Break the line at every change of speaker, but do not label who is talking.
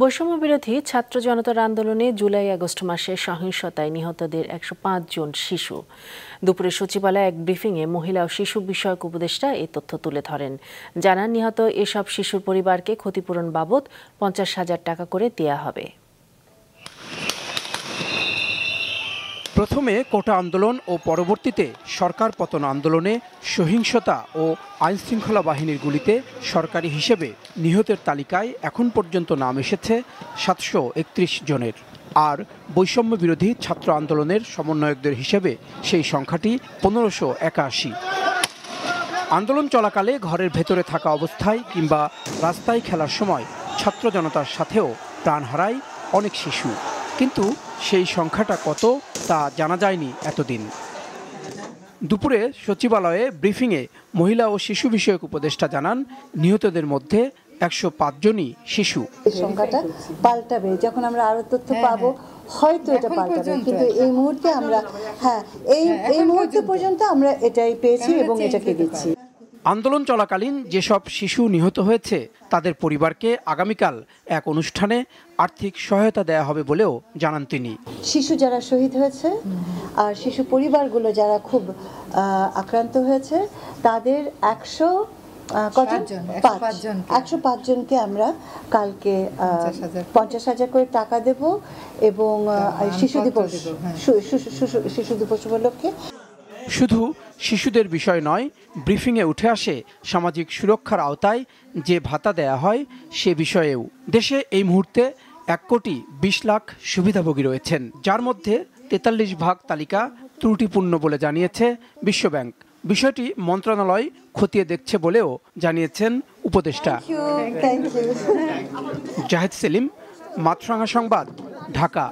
বৈষম্য বিরোধী ছাত্র জনতার আন্দোলনে জুলাই আগস্ট মাসে সহিংসতায় নিহতদের ১০৫ জন শিশু। দুপুরে সচিবালয়ে এক ব্রিফিংয়ে মহিলা ও শিশু বিষয়ক উপদেষ্টা এই তথ্য তুলে ধরেন। জানান, নিহত এসব শিশুর পরিবারকে ক্ষতিপূরণ বাবদ ৫০,০০০ টাকা করে দেয়া হবে।
প্রথমে কোটা আন্দোলন ও পরবর্তীতে সরকার পতন আন্দোলনে সহিংসতা ও আইনশৃঙ্খলা বাহিনীর গুলিতে সরকারি হিসেবে নিহতের তালিকায় এখন পর্যন্ত নাম এসেছে ৭৩১ জনের। আর বৈষম্য বিরোধী ছাত্র আন্দোলনের সমন্বয়কদের হিসেবে সেই সংখ্যাটি ১৫৮১। আন্দোলন চলাকালে ঘরের ভেতরে থাকা অবস্থায় কিংবা রাস্তায় খেলার সময় ছাত্র জনতার সাথেও প্রাণ হারায় অনেক শিশু, কিন্তু সেই সংখ্যাটা কত তা জানা যায়নি এতদিন। দুপুরে সচিবালয়ে ব্রিফিংয়ে মহিলা ও শিশু বিষয়ক উপদেষ্টা জানান, নিহতদের মধ্যে ১০৫ জনই শিশু।
সংখ্যাটা পাল্টাবে, যখন আমরা আরো তথ্য পাবো হয়তো এটা পাল্টাবে, কিন্তু এই মুহূর্তে আমরা এই মুহূর্তে পর্যন্ত আমরা এটাই পেয়েছি এবং এটাকে দিচ্ছি।
আন্দোলন চলাকালীন যেসব শিশু নিহত হয়েছে তাদের পরিবারকে আগামীকাল এক অনুষ্ঠানে আর্থিক সহায়তা দেয়া হবে বলেও জানান তিনি।
শিশু যারা শহীদ হয়েছে আর শিশু পরিবারগুলো যারা খুব আক্রান্ত হয়েছে তাদের ১০৫ জনকে আমরা কালকে ৫০,০০০ করে টাকা দেব এবং শিশু দিবস উপলক্ষে।
শুধু শিশুদের বিষয় নয়, ব্রিফিংয়ে উঠে আসে সামাজিক সুরক্ষার আওতায় যে ভাতা দেয়া হয় সে বিষয়েও। দেশে এই মুহূর্তে ১,২০,০০,০০০ সুবিধাভোগী রয়েছেন, যার মধ্যে ৪৩% তালিকা ত্রুটিপূর্ণ বলে জানিয়েছে বিশ্বব্যাংক। বিষয়টি মন্ত্রণালয় খতিয়ে দেখছে বলেও জানিয়েছেন উপদেষ্টা।
Thank you.
জাহেদ সেলিম, মাছরাঙা সংবাদ, ঢাকা।